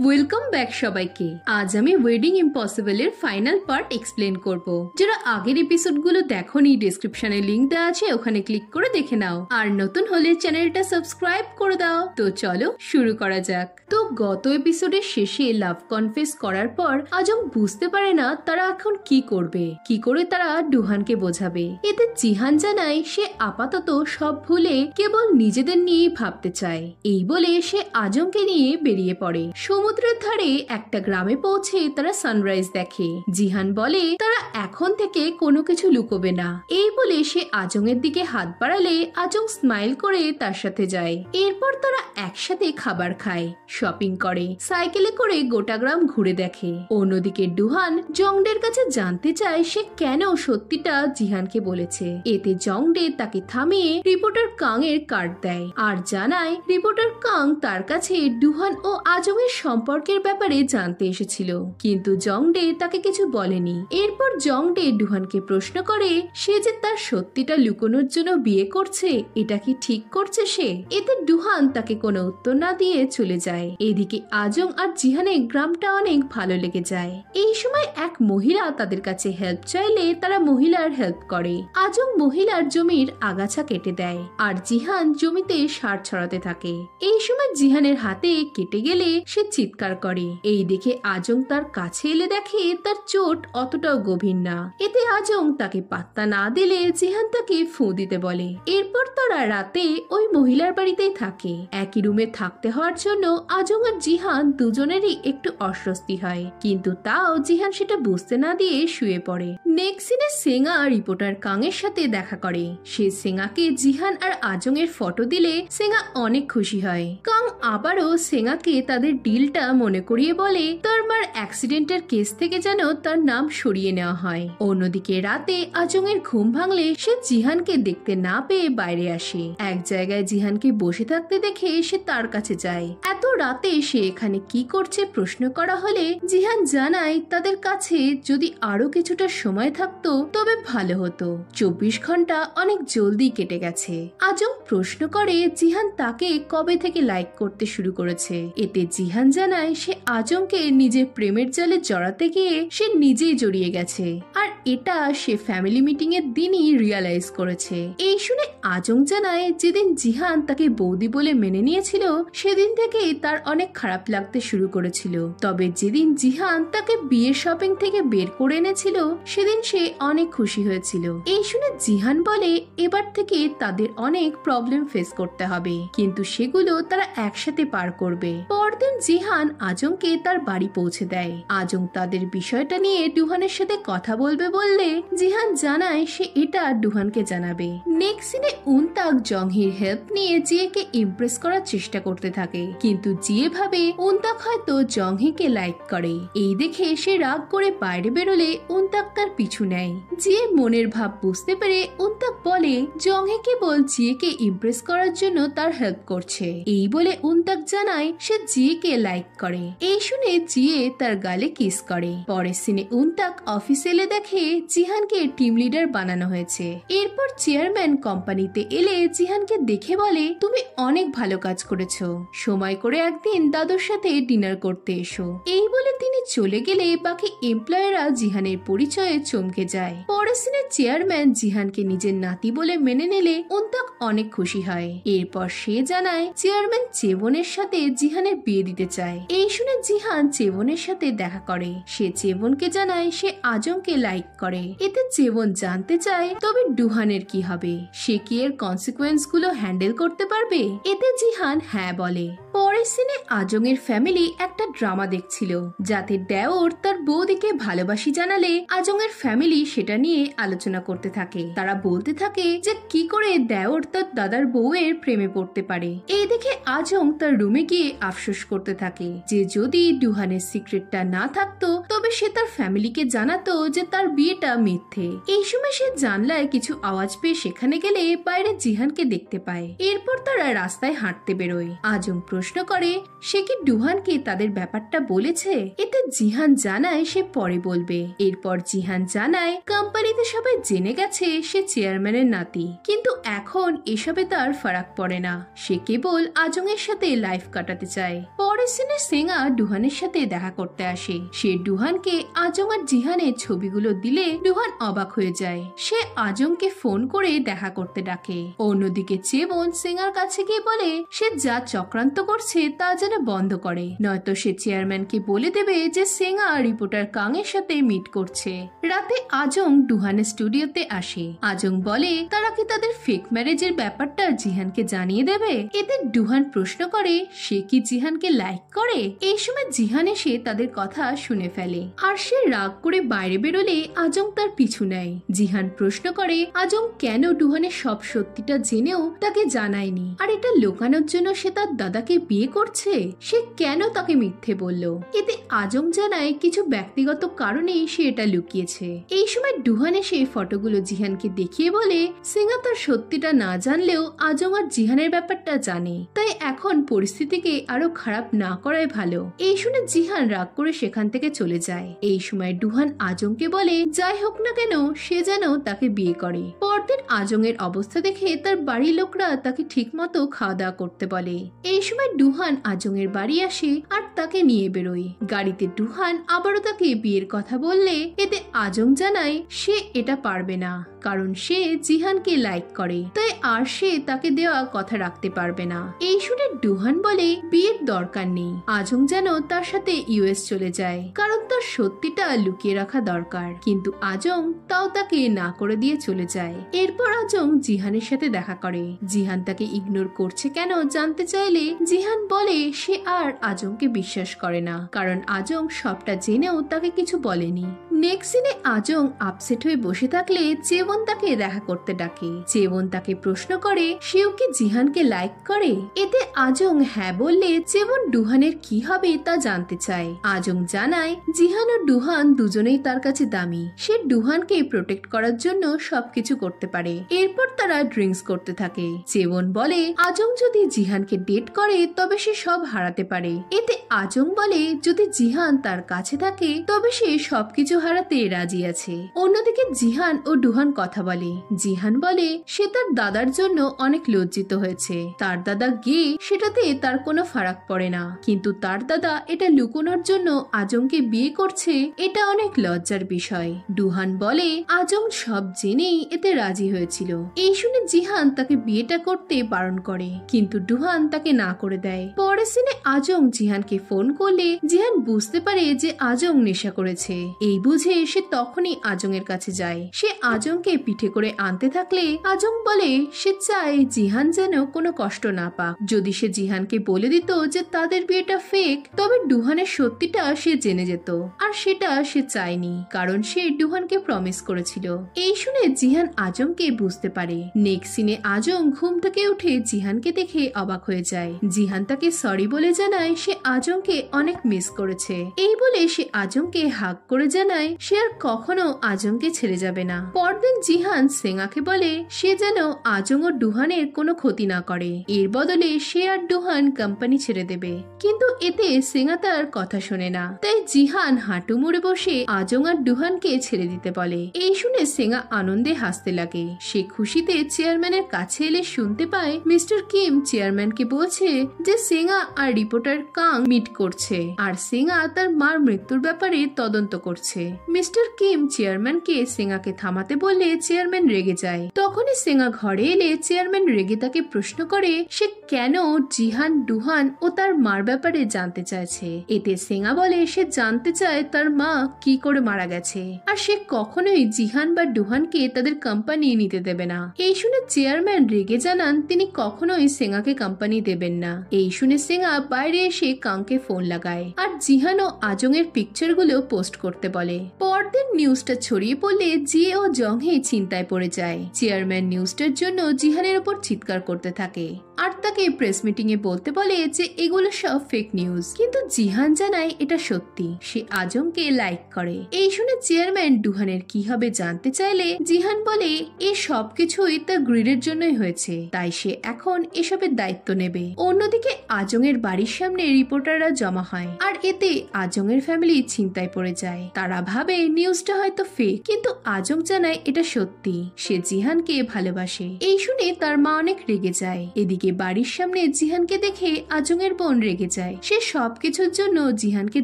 Welcome back সবাইকে। আজ আমি ওয়েডিং ইম্পসিবল এর ফাইনাল পার্ট এক্সপ্লেন করব। যারা আগের এপিসোডগুলো দেখোনি, ডেসক্রিপশনে লিংক দেওয়া আছে, ওখানে ক্লিক করে দেখে নাও। আর নতুন হলে চ্যানেলটা সাবস্ক্রাইব করে দাও। তো চলো শুরু করা যাক। তো গত এপিসোডের শেষে লাভ কনফেস করার পর আজং বুঝতে পারে না তারা এখন কি করবে, কি করে তারা ডুহানকে বোঝাবে। এতে জিহান জানায় সে আপাতত সব ভুলে কেবল নিজেদের নিয়েই ভাবতে চায়। এই বলে সে আজংকে নিয়ে বেরিয়ে পড়ে। সমুদ্রের ধারে একটা গ্রামে পৌঁছে তারা সানরাইজ দেখে। জিহান বলে তারা এখন থেকে কোনো কিছু লুকোবে না। এই বলে সে আজং এর দিকে হাত বাড়ালে আজং স্মাইল করে তার সাথে যায়। এরপর তারা একসাথে খাবার খায়, শপিং করে, সাইকেলে করে গোটা গ্রাম ঘুরে দেখে। অন্যদিকে ডুহান জংডের কাছে জানতে চায় সে কেন সত্যিটা জিহানকে বলেছে। এতে জংডে তাকে থামিয়ে রিপোর্টার কাং এর কার্ড দেয় আর জানায় রিপোর্টার কাং তার কাছে ডুহান ও আজং এর সম্পর্কের ব্যাপারে জানতে এসেছিল, কিন্তু জংডে তাকে কিছু বলেনি। এরপর জংডে ডুহানকে প্রশ্ন করে সে যে তার সত্যিটা লুকোনোর জন্য বিয়ে করছে, এটা কি ঠিক করছে সে? এতে ডুহান তাকে কোনো উত্তর না দিয়ে চলে যায়। এদিকে আজং আর জিহানের গ্রামটা অনেক ভালো লেগে যায়। এই সময় এক মহিলা তাদের কাছে হেল্প চাইলে তারা মহিলার হেল্প করে। আজং মহিলার জমির আগাছা কেটে দেয় আর জিহান জমিতে সার ছড়াতে থাকে। এই সময় জিহানের হাতে কেটে গেলে সে চিৎকার করে। এই দেখে আজং তার কাছে এলে দেখে তার চোট অতটাও গভীর না। এতে আজং তাকে পাত্তা না দিলে জিহান তাকে ফু দিতে বলে। এরপর তারা রাতে ওই মহিলার বাড়িতেই থাকে। একই রুমে থাকতে হওয়ার জন্য আজং আর জিহান দুজনেরই একটু অস্বস্তি হয়, কিন্তু তাও জিহান সেটা বুঝতে না দিয়ে শুয়ে পড়ে। নেক্সট সিনে সেঙ্গা রিপোর্টার কাং এর সাথে দেখা করে। সে সেঙ্গাকে জিহান আর আজং এর ফটো দিলে সেঙ্গা অনেক খুশি হয়। কাং আবারও সেঙ্গাকে তাদের ডিলটা মনে করিয়ে বলে তার মার অ্যাক্সিডেন্টের কেস থেকে যেন তার নাম সরিয়ে নেওয়া হয়। অন্যদিকে রাতে আজং এর ঘুম ভাঙলে সে জিহানকে দেখতে না পেয়ে বাইরে আসে। এক জায়গায় জিহানকে বসে থাকতে দেখে সে তার কাছে যায়। এত রাতে সে এখানে কি করছে প্রশ্ন করা হলে জিহান জানায় তাদের কাছে যদি আরো কিছুটা সময় থাকতো তবে ভালো হতো। 24 ঘন্টা অনেক জলদি কেটে গেছে। আজং প্রশ্ন করে জিহান তাকে কবে থেকে লাইক করতে শুরু করেছে। এতে জিহান জানায় সে আজংকে নিজের প্রেমের জালে জড়াতে গিয়ে সে নিজেই জড়িয়ে গেছে আর এটা সে ফ্যামিলি মিটিং এর দিনই রিয়ালাইজ করেছে। এই শুনে আজং জানায় যেদিন জিহান তাকে বৌদি বলে মেনে নিয়েছিল সেদিন থেকেই তার অনেক খারাপ লাগতে শুরু করেছিল। তবে যেদিন জিহান তাকে বিয়ের শপিং থেকে বের করে এনেছিল সেদিন সে অনেক খুশি হয়েছিল। এই শুনে জিহান বলে এবার থেকে তাদের অনেক প্রবলেম ফেস করতে হবে, কিন্তু সেগুলো তারা একসাথে পার করবে। পরদিন জিহান আজংকে তার বাড়ি পৌঁছে দেয়। আজং তাদের বিষয়টা নিয়ে ডুহানের সাথে কথা বলবে বললে জিহান জানায় সে এটা ডুহানকে জানাবে। নেক্সট সিনে উনতাক জংহির হেল্প নিয়ে জিয়েকে ইমপ্রেস করার চেষ্টা করতে থাকে, কিন্তু জিয়ে ভাবে উনতাক হয়তো জংহিকে লাইক করে। এই দেখে সে রাগ করে বাইরে বেরোলে উনতাক তার পিছু নেয়। জিয়ে মনের ভাব বুঝতে পেরে উনতাক বলে জংহি কেবল জিয়েকে ইমপ্রেস করার জন্য তার হেল্প করছে। এই বলে উনতাক জানায় সে জিয়েকে লাইক করে। এই শুনে জিয়ে তার গালে কিস করে। পরের সিনে উনতাক অফিসে এলে দেখে জিহানকে টিম লিডার বানানো হয়েছে। এরপর চেয়ারম্যান কোম্পানিতে এলে জিহানকে দেখে বলে তুমি অনেক ভালো কাজ করেছো, সময় করে একদিন দাদুর সাথে ডিনার করতে এসো। এই বলে তিনি চলে গেলে বাকি এমপ্লয়াররা জিহানের পরিচয়ে চমকে যায়। পরের সিনে চেয়ারম্যান জিহানকে নিজের নাতি বলে মেনে নিলে উনতাক অনেক খুশি হয়। এরপর সে জানায় চেয়ারম্যান চেবনের সাথে জিহানের বিয়ে দিতে চায়। এই শুনে জিহান চেবনের সাথে দেখা করে। সে চেবনকে জানায় সে আজংকে লাইক করে। এতে চেবন জানতে চায় তবে ডুহানের কি হবে, সে কি এর কনসিকুয়েন্স গুলো হ্যান্ডেল করতে পারবে? এতে জিহান হ্যাঁ বলে। পরের সিনে আজং এর ফ্যামিলি একটা ড্রামা দেখছিল যাতে দেওর তার বৌদিকে ভালোবাসি জানালে আজং এর ফ্যামিলি সেটা নিয়ে আলোচনা করতে থাকে। তারা বলতে থাকে যে কি করে দেওর তার দাদার বউয়ের প্রেমে পড়তে পারে। এই দেখে আজং তার রুমে গিয়ে আফসোস করতে থাকে যে যদি ডুহানের সিক্রেটটা না থাকতো তবে সে তার ফ্যামিলিকে জানাতো যে তার বিয়েটা মিথ্যে। এই সময় সে জানলায় কিছু আওয়াজ পেয়ে সেখানে গেলে বাইরে জিহানকে দেখতে পায়। এরপর তারা রাস্তায় হাঁটতে বেরোয়। আজং প্রশ্ন করে সে কি ডুহানকে তাদের ব্যাপারটা বলেছে। এতে জিহান জানায় সে পরে বলবে। এরপর জিহান জানায় কোম্পানিতে সবাই জেনে গেছে সে চেয়ারম্যানের নাতি, কিন্তু এখন এসবে তার ফারাক পড়ে না। সে কেবল আজং এর সাথে লাইফ কাটাতে চায়। পরের সিনে সেঙ্গা ডুহানের সাথে দেখা করতে আসে। সে ডুহানকে আজং আর জিহানের ছবিগুলো দিলে ডুহান অবাক হয়ে যায়। সে আজংকে ফোন করে দেখা করতে ডাকে। অন্যদিকে চেবন সেঙ্গার কাছে গিয়ে বলে সে যা চক্রান্ত করছে তা যেন বন্ধ করে, নয়তো সে চেয়ারম্যানকে বলে দেবে যে সেঙ্গা রিপোর্টার কাং এর সাথে মিট করছে। রাতে আজং ডুহানের স্টুডিওতে আসে। আজং বলে তারা কি তাদের ফেক ম্যারেজের ব্যাপারটা জিহানকে জানিয়ে দেবে। এতে ডুহান প্রশ্ন করে সে কি জিহানকে লাইক করে। এই সময় জিহান এসে তাদের কথা শুনে ফেলে আর সে রাগ করে বাইরে বেরোলে আজং তার পিছু নেয়। জিহান প্রশ্ন করে আজং কেন ডুহানের সব সত্যিটা জেনেও তাকে জানায়নি, আর এটা লুকানোর জন্য সে তার দাদাকে বিয়ে করছে। সে কেন তাকে মিথ্যে বলল। এতে আজং জানায় কিছু ব্যক্তিগত কারণেই সে এটা লুকিয়েছে। এই সময় ডুহান এসে ফটোগুলো জিহানকে দেখিয়ে বলে সেঙ্গা তার সত্যিটা না জানলেও আজং আর জিহানের ব্যাপারটা জানে, তাই এখন পরিস্থিতিকে আরো খারাপ না করাই ভালো। এই শুনে জিহান রাগ করে সেখান থেকে চলে যায়। এই সময় ডুহান আজংকে বলে যাই হোক না কেন সে যেন তাকে বিয়ে করে। পরদিন আজং এর অবস্থা দেখে তার বাড়ির লোকরা তাকে ঠিক মতো খাওয়া দাওয়া করতে বলে। এই সময় ডুহান আজং এর বাড়ি আসে আর তাকে নিয়ে বেরোয়। গাড়িতে ডুহান আবারও তাকে বিয়ের কথা বললে এতে আজং জানায় সে এটা পারবে না, কারণ সে জিহানকে লাইক করে, তাই আর সে তাকে দেওয়া কথা রাখতে পারবে না। এই শুনে ডুহান বলে বিয়ের দরকার নেই। আজং যেন তার সাথে ইউএস চলে যায়, কারণ তার সত্যিটা লুকিয়ে রাখা দরকার। কিন্তু আজং তাও তাকে না করে দিয়ে চলে যায়। এরপর আজং জিহানের সাথে দেখা করে। জিহান তাকে ইগনোর করছে কেন জানতে চাইলে জিহান বলে সে আর আজংকে বিশ্বাস করে না, কারণ আজং সবটা জেনেও তাকে কিছু বলেনি। নেক্সট সিনে আজং আপসেট হয়ে বসে থাকলে চেবন তাকে দেখা করতে ডাকে। চেবন তাকে প্রশ্ন করে সেও কি জিহানকে লাইক করে। এতে আজং হ্যাঁ বললে চেবন ডুহানের কি হবে তা জানতে চায়। আজং জানায় জিহান ও ডুহান দুজনেই তার কাছে দামি, সে ডুহানকে প্রোটেক্ট করার জন্য সবকিছু করতে পারে। এরপর তারা ড্রিঙ্কস করতে থাকে। চেবন বলে আজং যদি জিহানকে ডেট করে তবে সে সব হারাতে পারে। এতে আজং বলে যদি জিহান তার কাছে থাকে তবে সে সবকিছু হারাতে রাজি আছে। অন্যদিকে জিহান ও ডুহান কথা বলে। জিহান বলে সে তার দাদার জন্য অনেক লজ্জিত হয়েছে। তার দাদা গে সেটাতে তার কোনো ফারাক পড়ে না, কিন্তু তার দাদা এটা লুকোনোর জন্য আজংকে বিয়ে করছে, এটা অনেক লজ্জার বিষয়। ডুহান বলে আজং সব জেনেই এতে রাজি হয়েছিল। এই শুনে জিহান তাকে বিয়েটা করতে বারণ করে, কিন্তু ডুহান তাকে না করে দেয়। পরের সিনে আজং জিহানকে ফোন করলে জিহান বুঝতে পারে যে আজং নেশা করেছে। এই বুঝে সে তখনই আজং এর কাছে যায়। সে আজংকে পিঠে করে আনতে থাকলে আজং বলে সে চায় জিহান যেন কোনো কষ্ট না পাক। যদি সে জিহানকে বলে দিত যে তাদের বিয়েটা ফেক, তবে ডুহানের সত্যিটা সে জেনে যেত, আর সেটা সে চায়নি, কারণ সে ডুহানকে প্রমিস করেছিল। এই শুনে জিহান আজংকে বুঝতে পারে। নেক্সট সিনে আজং ঘুম থেকে উঠে জিহানকে দেখে অবাক হয়ে যায়। জিহান তাকে সরি বলে জানায় সে আজংকে অনেক মিস করেছে। এই বলে সে আজংকে হাগ করে জানায় সে আর কখনো আজংকে ছেড়ে যাবে না। পরদিন জিহান সেঙ্গাকে বলে সে যেন আজং ও ডুহানের কোনো ক্ষতি না করে, এর বদলে সে আর ডুহান কোম্পানি ছেড়ে দেবে। কিন্তু এতে সেঙ্গা তার কথা শোনে না, তাই জিহান হাঁটু মুড়ে বসে আজং আর ডুহানকে ছেড়ে দিতে বলে। এই শুনে সেঙ্গা আনন্দে হাসতে লাগে। সে খুশিতে চেয়ারম্যানের কাছে এলে শুনতে পায় মিস্টার কিম চেয়ারম্যানকে বলছে যে সেঙ্গা আর রিপোর্টার কাং মিট করছে, আর সেঙ্গা তার মার মৃত্যুর ব্যাপারে তদন্ত করছে। মিস্টার কিম চেয়ারম্যানকে সেঙ্গাকে থামাতে বললে চেয়ারম্যান রেগে যায়। তখনই সেঙ্গা ঘরে এলে চেয়ারম্যান রেগে তাকে প্রশ্ন করে সে কেন জিহান ডুহান ও তার মার ব্যাপারে জানতে চাইছে। এতে সেঙ্গা বলে সে জানতে চায় তার মা কি করে মারা গেছে, আর সে কখনোই জিহান বা ডুহানকে তাদের কোম্পানি নিতে দেবে না। এই শুনে চেয়ারম্যান রেগে জানান তিনি কখনোই সেঙ্গাকে কোম্পানি দেবেন না। এই শুনে সেঙ্গা বাইরে এসে কাংকে ফোন লাগায় আর জিহান ও আজং এর পিকচার গুলো পোস্ট করতে বলে। পরদিন নিউজটা ছড়িয়ে পড়লে জিয়ে ও জংহে চিন্তায় পড়ে যায়। চেয়ারম্যান নিউজটার জন্য জিহানের উপর চিৎকার করতে থাকে। আর তাকে প্রেস মিটিং এ বলতে বলে যে এগুলো সব ফেক নিউজ, কিন্তু জিহান জানায় এটা সত্যি। সে আজমকে লাইক করে। এই শুনে চেয়ারম্যান ডুহানের কি হবে জানতে চাইলে জিহান বলে এই সবকিছুই তার গ্রিডের জন্যই হয়েছে, তাই সে এখন এসবের দায়িত্ব নেবে। অন্যদিকে আজংয়ের বাড়ির সামনে রিপোর্টাররা জমা হয়, আর এতে আজংয়ের ফ্যামিলি চিন্তায় পড়ে যায়। তারা ভাবে নিউজটা হয়তো ফেক, কিন্তু আজং জানায় এটা সত্যি। সে জিহানকে ভালোবাসে। এই শুনে তার মা অনেক রেগে যায়। এদিকে বাড়ির সামনে জিহানকে দেখে আজংয়ের বোন রেগে যায়। সে সবকিছুর জন্য জিহানকে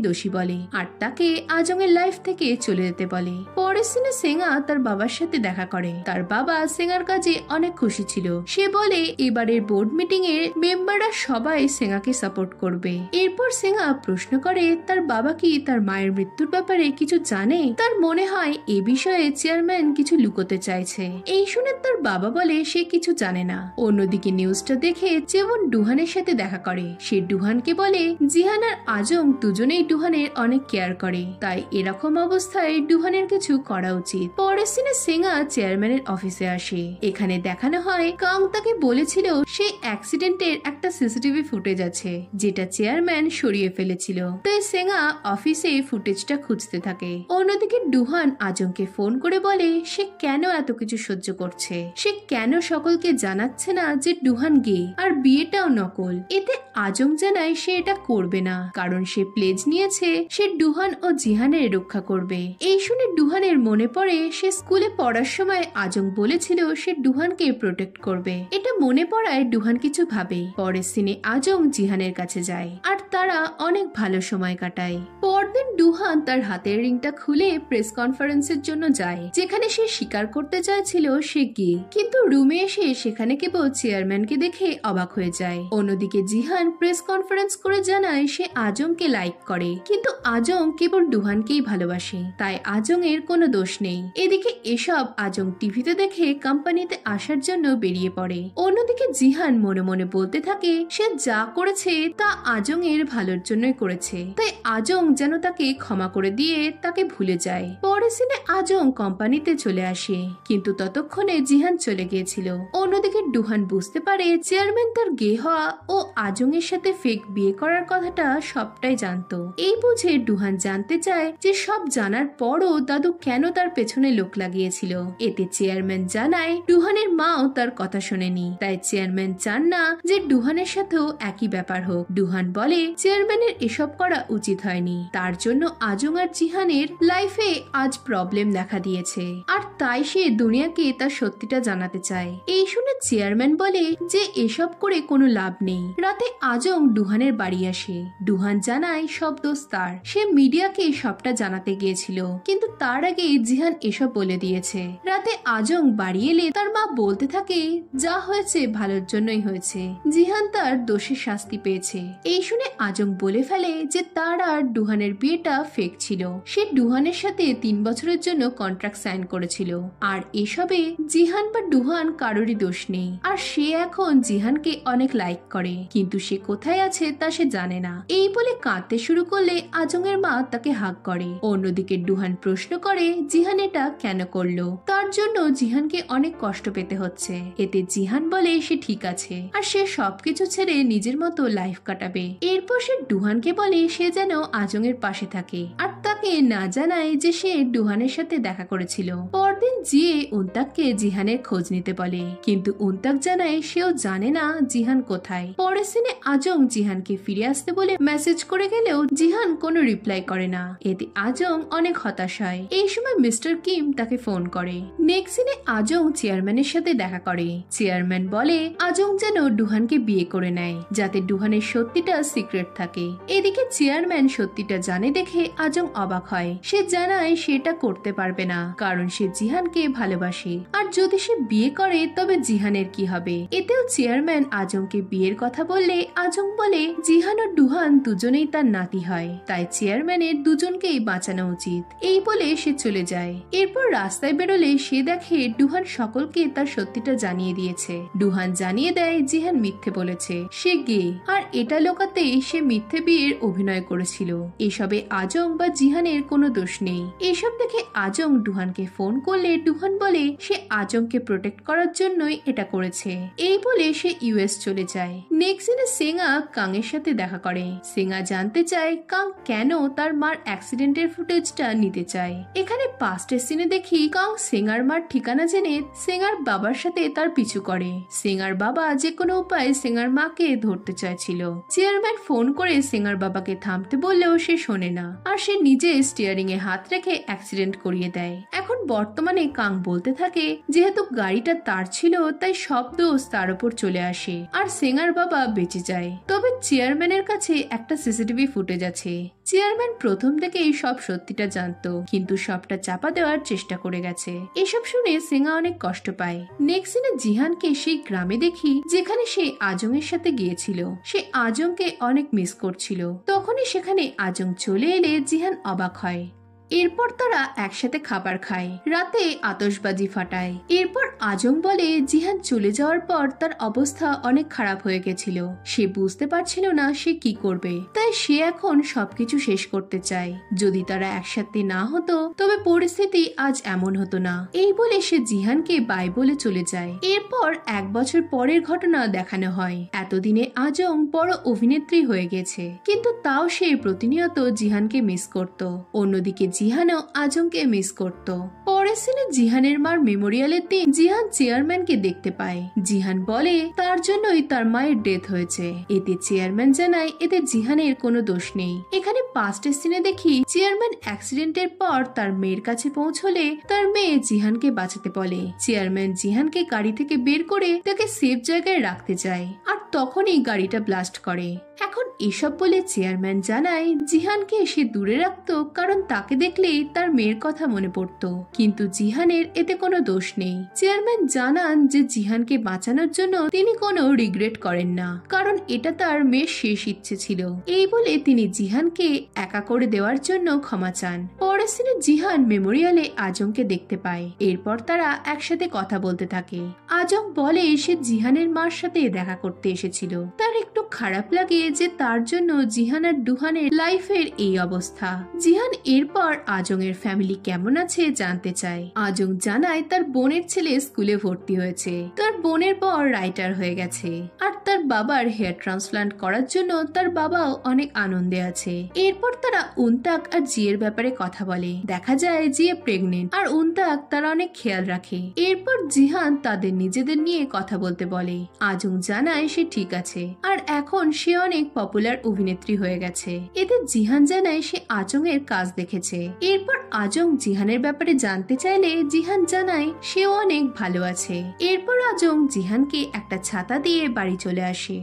দোষী বলে আর তাকে আজংয়ের লাইফ থেকে চলে যেতে বলে। পরের দিনে সেঙ্গা তার বাবার সাথে দেখা করে। তার বাবা সেঙ্গার কাজে অনেক খুশি ছিল। সে বলে এবারের বোর্ড মিটিং এর মেম্বাররা সবাই সেঙ্গাকে সাপোর্ট করবে। এরপর সেঙ্গা প্রশ্ন করে তার বাবা কি তার মায়ের মৃত্যুর ব্যাপারে কিছু জানে। তার মনে হয় এ বিষয়ে চেয়ারম্যান কিছু লুকোতে চাইছে। এই শুনে তার বাবা বলে সে কিছু জানে না। অন্যদিকে নিউজটা দেখে যেমন ডুহানের সাথে দেখা করে। সে ডুহানকে বলে জিহান আর আজং দুজনেই ডুহানের অনেক কেয়ার করে, তাই এরকম অবস্থায় ডুহানের কিছু করা উচিত। পরের দিনে সেঙ্গা চেয়ারম্যানের অফিসে আসে। এখানে দেখানো হয় কাং তাকে বলেছিল সেই অ্যাক্সিডেন্টের একটা সিসিটিভি ফুটেজ আছে যেটা চেয়ারম্যান সরিয়ে ফেলেছিল। তাই সেঙ্গা অফিসে ফুটেজটা খুঁজতে থাকে। অন্যদিকে ডুহান আজংকে ফোন করে বলে সে কেন এত কিছু সহ্য করছে। সে কেন সকলকে জানাচ্ছে না যে ডুহান গে আর বিয়েটাও নকল। এতে আজং জানায় সে এটা করবে না, কারণ সে প্লেজ নিয়েছে সে ডুহান ও জিহানের রক্ষা করবে। এই শুনে ডুহানের মনে পড়ে সে স্কুলে পড়ার সময় আজং বলেছিল সে ডুহানকে প্রোটেক্ট করবে। এটা মনে পড়ায় ডুহান কিছু ভাবে। পরের সিনে আজং জিহানের কাছে যায় আর তারা অনেক ভালো সময় কাটায়। পরদিন ডুহান তার হাতের রিংটা খুলে প্রেস কনফারেন্সের জন্য যায়, যেখানে সে স্বীকার করতে চাইছিল সে গে, কিন্তু রুমে এসে সেখানে কেবল চেয়ারম্যানকে দেখে অবাক হয়ে যায়। অন্যদিকে জিহান প্রেস কনফারেন্স করে জানায় সে আজংকে লাইক করে, কিন্তু আজং কেবল ডুহানকেই ভালোবাসে, তাই আজং এর কোনো দোষ নেই। এদিকে এসব আজং টিভিতে দেখে কোম্পানিতে আসার জন্য বেরিয়ে পড়ে। অন্যদিকে জিহান মনে মনে বলতে থাকে সে যা করেছে তা আজং এর ভালোর জন্যই করেছে, তাই আজং যেন তাকে ক্ষমা করে দিয়ে তাকে ভুলে যায়। পরের সিনে আজং কোম্পানিতে চলে আসে, কিন্তু ততক্ষণে জিহান চলে গিয়েছিল। অন্যদিকে ডুহান বুঝতে পারে চেয়ারম্যান তার গে হওয়া ও আজং এর সাথে ফেক বিয়ে করার কথাটা সবটাই জানতো। এই বুঝে ডুহান জানতে চায় যে সব জানার পরও দাদু কেন তার পেছনে লোক লাগিয়েছিল। এতে চেয়ারম্যান জানায় ডুহানের মাও তার কথা শোনেনি, তাই চেয়ারম্যান চান না যে ডুহানের সাথেও একই ব্যাপার হোক। ডুহান বলে চেয়ারম্যানের এসব করা উচিত হয়নি, তার জন্য আজং আর জিহানের লাইফে আজ প্রবলেম দেখা দিয়েছে, আর তাই সে দুনিয়াকে তার সত্যিটা জানাতে চায়। এই শুনে চেয়ারম্যান বলে যে এসব করে কোনো লাভ নেই। রাতে আজং ডুহানের বাড়ি আসে। ডুহান জানায় সব দোষ তার, সে মিডিয়াকে সবটা জানাতে গিয়েছিল, কিন্তু তার আগে জিহান এসব বলে দিয়েছে। রাতে আজং বাড়ি এলে তার মা বলতে থাকে যা হয়েছে ভালোর জন্যই হয়েছে, জিহান তার দোষের শাস্তি পেয়েছে। এই শুনে আজং বলে ফেলে যে তার আর ডুহানের বিয়েটা ফেক ছিল। সে ডুহানের সাথে 3 বছরের জন্য কন্ট্রাক্ট সাইন করেছিল, আর এসবে জিহান বা ডুহান কারোরই দোষ নেই। আর সে এখন জিহানকে অনেক লাইক করে, কিন্তু সে কোথায় আছে তা সে জানে না। এই বলে কাঁদতে শুরু করলে আজং এর মা তাকে হাগ করে। অন্যদিকে ডুহান প্রশ্ন করে জিহান এটা কেন করলো, তার জন্য জিহানকে অনেক কষ্ট পেতে হচ্ছে। এতে জিহান বলে সে ঠিক আছে আর সে সবকিছু ছেড়ে নিজের মতো লাইফ কাটাবে। এরপর সে ডুহানকে বলে সে যেন আজং এর পাশে থাকে আর তাকে না জানায় যে সে ডুহানের সাথে দেখা করেছিল। পরদিন জিয়ে উনতাককে জিহানের খোঁজ নিতে বলে, কিন্তু উনতাক জানায় সেও জানে না জিহান কোথায়। পরের সিনে আজং জিহানকে ফিরে আসতে বলে মেসেজ করে গেলেও জিহান কোনো রিপ্লাই করে না। এতে আজং অনেক হতাশ হয়। এই সময় মিস্টার কিম তাকে ফোন করে। নেক্সট সিনে আজং চেয়ারম্যানের সাথে দেখা করে। চেয়ারম্যান বলে আজং যেন ডুহানকে বিয়ে করে নেয়, যাতে ডুহানের সত্যিটা সিক্রেট থাকে। এদিকে চেয়ারম্যান সত্যিটা জানে দেখে আজং অবাক হয়। সে জানায় সেটা করতে পারবে না, কারণ সে জিহানকে ভালোবাসে, আর যদি সে বিয়ে করে তবে জিহানের কি হবে। এতেও চেয়ারম্যান আজংকে বিয়ের কথা বললে আজং বলে জিহান ও ডুহান দুজনেই তার নাতি হয়, তাই চেয়ারম্যানের দুজনকেই বাঁচানো উচিত। এই বলে সে চলে যায়। এরপর রাস্তায় বেরোলে সে দেখে ডুহান সকলকে তার সত্যিটা জানিয়ে দিয়েছে। ডুহান জানিয়ে দেয় জিহান মিথ্যে বলেছে, সে গে, আর এটা লোকাতেই সে মিথ্যে বিয়ের অভিনয় করেছিল। এসবে আজং বা জিহানের কোনো দোষ নেই। এসব দেখে আজং ডুহানকে ফোন করলে করলে ডুহান বলে সে আজংকে প্রোটেক্ট করার জন্যই এটা করেছে। এই বলে সে ইউএস চলে যায়। নেক্সট দিনে সেঙ্গা কাং এর সাথে দেখা করে। সেঙ্গা জানতে চায় কাং কেন তার মার অ্যাক্সিডেন্টের ফুটেজটা নিতে চায়। এখানে পাস্টের সিনে দেখি কাং সেঙ্গার মার ঠিকানা জেনে সেঙ্গার বাবার সাথে তার পিছু করে। সেঙ্গার বাবা যে কোনো উপায়ে সেঙ্গার মাকে ধরতে চাইছিল। চেয়ারম্যান ফোন করে সেঙ্গার বাবাকে থামতে বললেও সে শোনে না, আর সে নিজে স্টিয়ারিং এ হাত রেখে অ্যাক্সিডেন্ট করিয়ে দেয়। এখন বর্তমানে কাং বলতে থাকে যেহেতু গাড়িটা তার ছিল তাই সব দোষ তার উপর চলে আসে, আর সেঙ্গার বাবা বেঁচে যায়। তবে চেয়ারম্যানের কাছে একটা সিসিটিভি ফুটেজ আছে। চেয়ারম্যান প্রথম থেকেই সব সত্যিটা জানতো, কিন্তু সবটা চাপা দেওয়ার চেষ্টা করে গেছে। এসব শুনে সেঙ্গা অনেক কষ্ট পায়। নেক্সট দিনে জিহানকে সেই গ্রামে দেখি যেখানে সে আজং এর সাথে গিয়েছিল। সে আজংকে অনেক মিস করছিল। তখনই সেখানে আজং চলে এলে জিহান অবাক হয়। এরপর তারা একসাথে খাবার খায়, রাতে আতশবাজি ফাটায়। এরপর আজং বলে জিহান চলে যাওয়ার পর তার অবস্থা অনেক খারাপ হয়ে গেছিল। সে বুঝতে পারছিল না সে কি করবে, তাই সে এখন সবকিছু শেষ করতে চায়। যদি তারা একসাথে না হতো তবে পরিস্থিতি আজ এমন হতো না। এই বলে সে জিহানকে বাই বলে চলে যায়। এরপর 1 বছর পরের ঘটনা দেখানো হয়। এতদিনে আজং বড় অভিনেত্রী হয়ে গেছে, কিন্তু তাও সে প্রতিনিয়ত জিহানকে মিস করত। অন্যদিকে জিহানও আজংকে মিস করত। পরের সিনে জিহানের মার মেমোরিয়ালের দিন জিহান চেয়ারম্যানকে দেখতে পায়। জিহান বলে তার জন্যই তার মায়ের ডেথ হয়েছে। এতে চেয়ারম্যান জানায় এতে জিহানের কোনো দোষ নেই। এখানে পাস্টের সিনে দেখি চেয়ারম্যান অ্যাক্সিডেন্টের পর তার মেয়ের কাছে পৌঁছলে তার মেয়ে জিহানকে বাঁচাতে বলে। চেয়ারম্যান জিহানকে গাড়ি থেকে বের করে তাকে সেফ জায়গায় রাখতে চায়, আর তখনই গাড়িটা ব্লাস্ট করে। এখন এসব বলে চেয়ারম্যান জানায় জিহানকে সে দূরে রাখতো কারণ তাকে দেখলেই তার মেয়ের কথা মনে পড়তো, কিন্তু জিহানের এতে কোনো দোষ নেই। চেয়ারম্যান জানান যে জিহানকে বাঁচানোর জন্য তিনি কোনো রিগ্রেট করেন না, কারণ এটা তার মেয়ের শেষ ইচ্ছে ছিল। এই বলে তিনি জিহানকে একা করে দেওয়ার জন্য ক্ষমা চান। পরের সিনে জিহান মেমোরিয়ালে আজংকে দেখতে পায়। এরপর তারা একসাথে কথা বলতে থাকে। আজং বলে সে জিহানের মার সাথে দেখা করতে এসেছিল। তার একটু খারাপ লাগে যে তার জন্য জিহান আর ডুহানের লাইফের এই অবস্থা। জিহান এরপর আজং এর ফ্যামিলি কেমন আছে জানতে চায়। আজং জানায় তার বোনের ছেলে স্কুলে ভর্তি হয়েছে, তার বোনের পর রাইটার হয়ে গেছে, আর তার বাবার হেয়ার ট্রান্সপ্লান্ট করার জন্য তার বাবাও অনেক আনন্দে আছে। এরপর তারা উনতাক আর জিয়ের ব্যাপারে কথা বলে। দেখা যায় জিয়ে প্রেগনেন্ট, আর উনতাক তারা অনেক খেয়াল রাখে। এরপর জিহান তাদের নিজেদের নিয়ে কথা বলতে বলে। আজং জানায় সে ঠিক আছে, আর এখন সে অনেক পপুলার অভিনেত্রী হয়ে গেছে। এতে জিহান জানায় সে আজং এর কাজ দেখেছে। এরপর আজং জিহানের ব্যাপারে জানতে চাইলে জিহান জানায় সেও অনেক ভালো আছে। এরপর আজং জিহানকে একটা ছাতা দিয়ে বাড়ি চলে আসে,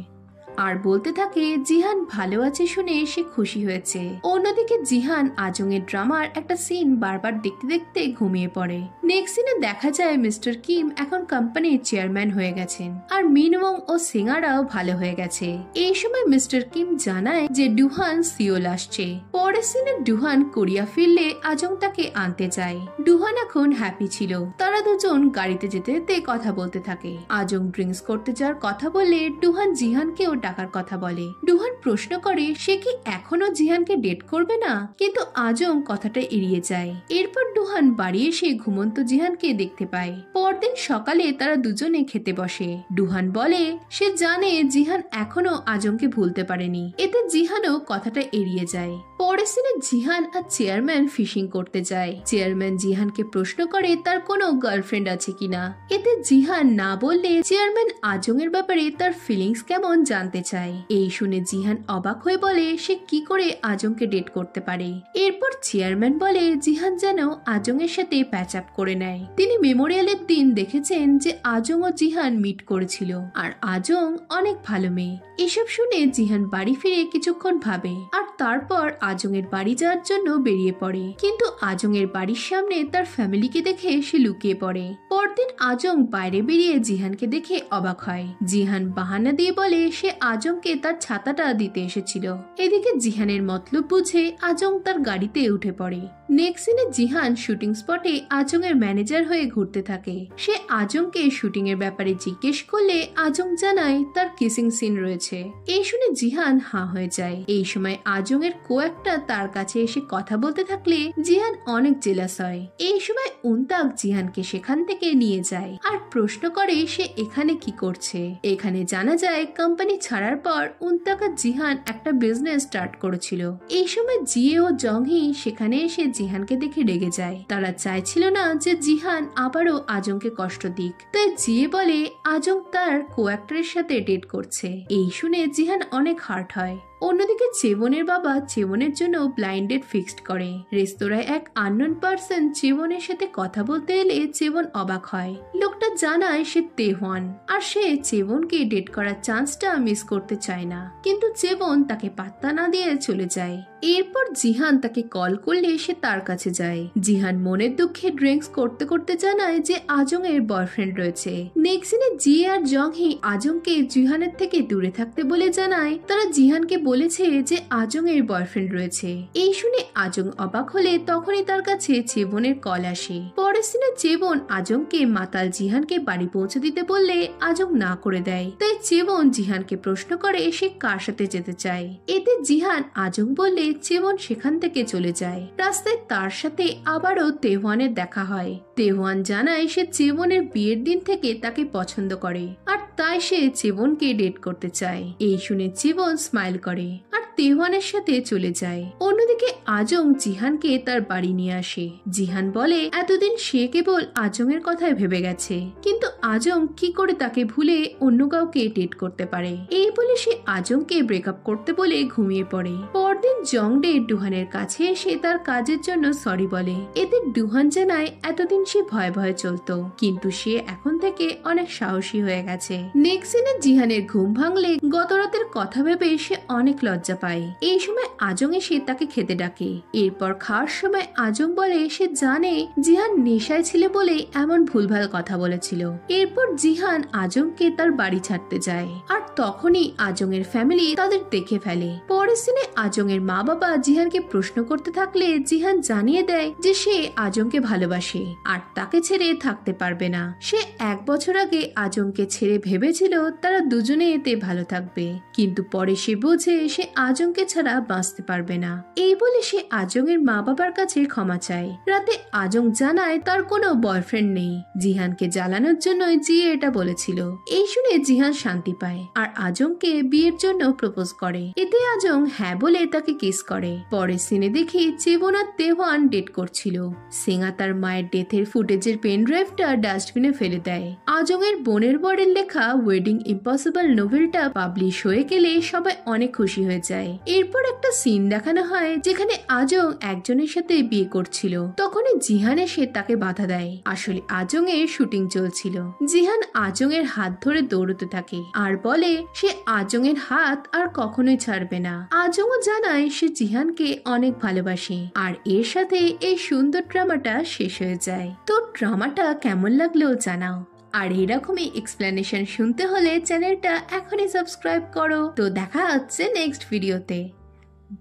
আর বলতে থাকে জিহান ভালো আছে শুনে সে খুশি হয়েছে। অন্যদিকে জিহান আজং এর ড্রামার একটা সিন বারবার দেখতে দেখতে ঘুমিয়ে পড়ে। নেক্সট সিনে দেখা যায় মিস্টার কিম এখন কোম্পানির চেয়ারম্যান হয়ে গেছেন, আর মিনওং ও সিঙ্গারাও ভালো হয়ে গেছে। এই সময় মিস্টার কিম জানায় যে ডুহান সিওল আসছে। পরের সিনে ডুহান কোরিয়া ফিরলে আজং তাকে আনতে যায়। ডুহান এখন হ্যাপি ছিল। তারা দুজন গাড়িতে যেতে যেতে কথা বলতে থাকে। আজং ড্রিঙ্কস করতে যাওয়ার কথা বললে ডুহান জিহানকেও টাকার কথা বলে। ডুহান প্রশ্ন করে সে কি এখনো জিহানকে ডেট করবে না, কিন্তু আজং কথাটা এড়িয়ে যায়। এরপর ডুহান বাড়ি এসে ঘুমন্ত জিহানকে দেখতে পায়। পরদিন সকালে তারা দুজনে খেতে বসে। ডুহান বলে সে জানে জিহান এখনো আজংকে ভুলতে পারেনি। এতে জিহানও কথাটা এড়িয়ে যায়। পরের সিনে জিহান আর চেয়ারম্যান ফিশিং করতে যায়। চেয়ারম্যান জিহানকে প্রশ্ন করে তার কোনো গার্লফ্রেন্ড আছে কিনা। এতে জিহান না বললে চেয়ারম্যান আজং এর ব্যাপারে তার ফিলিংস কেমন জানতে চায়। এই শুনে জিহান অবাক হয়ে বলে সে কি করে আজংকে ডেট করতে পারে। এরপর চেয়ারম্যান বলে জিহান যেন আজং এর সাথে প্যাচ আপ করে নেয়। তিনি মেমোরিয়ালের দিন দেখেছেন যে আজং ও জিহান মিট করেছিল, আর আজং অনেক ভালো মেয়ে। এসব শুনে জিহান বাড়ি ফিরে কিছুক্ষণ ভাবে, আর তারপর আজং এর বাড়ি যাওয়ার জন্য বেরিয়ে পড়ে। কিন্তু আজং এর বাড়ির সামনে তার ফ্যামিলিকে দেখে সে লুকিয়ে পড়ে। পরদিন আজং বাইরে বেরিয়ে জিহানকে দেখে অবাক হয়। জিহান বাহানা দিয়ে বলে সে আজংকে তার ছাতাটা দিতে এসেছিল। এদিকে জিহানের মতলব বুঝে আজং তার গাড়িতে উঠে পড়ে। নেক্সট সিনে জিহান শুটিং স্পটে আজং এর ম্যানেজার হয়ে ঘুরতে থাকে। সে আজংকে শুটিং এর ব্যাপারে জিজ্ঞেস করলে আজং জানায় তার কিসিং সিন রয়েছে। এই শুনে জিহান হাঁ হয়ে যায়। এই সময় আজং এর কো-অ্যাক্টর তার কাছে এসে কথা বলতে থাকলে জিহান অনেক জেলাস হয়। এই সময় উনতাক জিহানকে সেখান থেকে নিয়ে যায় আর প্রশ্ন করে সে এখানে কি করছে। এখানে জানা যায় কোম্পানি ছাড়ার পর উনতাক আর জিহান একটা বিজনেস স্টার্ট করেছিল। এই সময় জিয়ে ও জংহি সেখানে এসে জিহানকে দেখে রেগে যায়। তারা চাইছিল না যে জিহান আবারও আজংকে কষ্ট দিক, তাই জিয়ে বলে আজং তার কো-অ্যাক্টরের সাথে ডেট করছে। এই শুনে জিহান অনেক হার্ট হয়। অন্যদিকে চেবনের বাবা চেবনের জন্য ব্লাইন্ড ডেট ফিক্সড করে। রেস্তোরাঁয় এক আননোন পার্সন চেবনের সাথে কথা বলতে এলে চেবন অবাক হয়। লোকটা জানায় সে তেহওয়ান আর সে চেবনকে ডেট করার চান্সটা মিস করতে চায় না, কিন্তু চেবন তাকে পাত্তা না দিয়ে চলে যায়। এরপর জিহান তাকে কল করলে সে তার কাছে যায়। জিহান মনের দুঃখে ড্রিঙ্কস করতে করতে জানায় যে আজং এর বয়ফ্রেন্ড রয়েছে। নেক্সট সিনে জিয়ে আর জংহি আজংকে জিহানের থেকে দূরে থাকতে বলে জানায় তারা জিহানকে বলেছে যে আজং এর বয়ফ্রেন্ড রয়েছে। এই শুনে আজং অবাক হলে তখনই তার কাছে চেবনের কল আসে। পরের সিনে চেবন আজংকে মাতাল জিহানকে বাড়ি পৌঁছে দিতে বললে আজং না করে দেয়। তাই চেবন জিহানকে প্রশ্ন করে সে কার সাথে যেতে চায়। এতে জিহান আজং বললে চেবন সেখান থেকে চলে যায়। রাস্তায় তার সাথে আবারও তেহওয়ানের দেখা হয়। তেহওয়ান জানায় সে চেবনের বিয়ের দিন থেকে তাকে পছন্দ করে আর তাই সে চেবনকে ডেট করতে চায়। এই শুনে চেবন স্মাইল করে আর তেহওয়ানের সাথে চলে যায়। অন্যদিকে আজং জিহানকে তার বাড়ি নিয়ে আসে। জিহান বলে এতদিন সে কেবল আজং এর কথায় ভেবে গেছে, কিন্তু আজং কি করে তাকে ভুলে অন্য কাউকে ডেট করতে পারে। এই বলে সে আজংকে ব্রেকআপ করতে বলে ঘুমিয়ে পড়ে। পরদিন জংডে ডুহানের কাছে এসে তার কাজের জন্য সরি বলে। এতে ডুহান জানায় এতদিন সে ভয়ে ভয়ে চলতো, কিন্তু সে এখন থেকে অনেক সাহসী হয়ে গেছে। নেক্সট সিনে জিহানের ঘুম ভাঙলে গত রাতের কথা ভেবে সে অনেক লজ্জা পায়। এই সময় আজং এসে তাকে খেতে ডাকে। এরপর খাওয়ার সময় আজং বলে সে জানে জিহান নেশায় ছিল বলে এমন ভুলভাল কথা বলেছিল। এরপর জিহান আজংকে তার বাড়ি ছাড়তে যায় আর তখনই আজং এর ফ্যামিলি তাদের দেখে ফেলে। পরের সিনে আজং এর মা বাবা জিহানকে প্রশ্ন করতে থাকলে জিহান জানিয়ে দেয় যে সে আজংকে ভালোবাসে আর তাকে ছেড়ে থাকতে পারবে না। সে 1 বছর আগে আজংকে ছেড়ে ভেবেছিল তারা দুজনে এতে ভালো থাকবে, কিন্তু পরে সে বোঝে সে আজংকে ছাড়া বাঁচতে পারবে না। এই বলে সে আজং এর মা বাবার কাছে ক্ষমা চায়। রাতে আজং জানায় তার কোনো বয়ফ্রেন্ড নেই। জিহানকে জ্বালানোর জন্য জিয়ে এটা বলেছিল। এই শুনে জিহান শান্তি পায় আর আজংকে বিয়ের জন্য প্রপোজ করে। এতে আজং হ্যাঁ বলে তাকে কিস করে। পরের সিনে দেখি চেবন আর তেহওয়ান ডেট করছিল। সিঙ্গা তার মায়ের ডেথের ফুটেজের পেন ড্রাইভটা ডাস্টবিনে ফেলে দেয়। আজং এর বোনের বরের লেখা ওয়েডিং ইম্পসিবল নোভেলটা পাবলিশ হয়ে গেলে সবাই অনেক খুশি হয়ে যায়। এরপর একটা সিন দেখানো হয় যেখানে আজং একজনের সাথে বিয়ে করছিল। তখনই জিহান এসে তাকে বাধা দেয়। আসলে আজং এর শুটিং চলছিল। জিহান আজং এর হাত ধরে দৌড়তে থাকে আর বলে সে আজং এর হাত আর কখনোই ছাড়বে না। আজংও জানায় সে জিহানকে অনেক ভালোবাসে আর এর সাথে এই সুন্দর ড্রামাটা শেষ হয়ে যায়। তো ড্রামাটা কেমন লাগলো জানাও। আর এরকমই এক্সপ্লেনেশন শুনতে হলে চ্যানেলটা এখনই সাবস্ক্রাইব করো। তো দেখা হচ্ছে নেক্সট ভিডিওতে।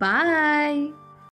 বাই।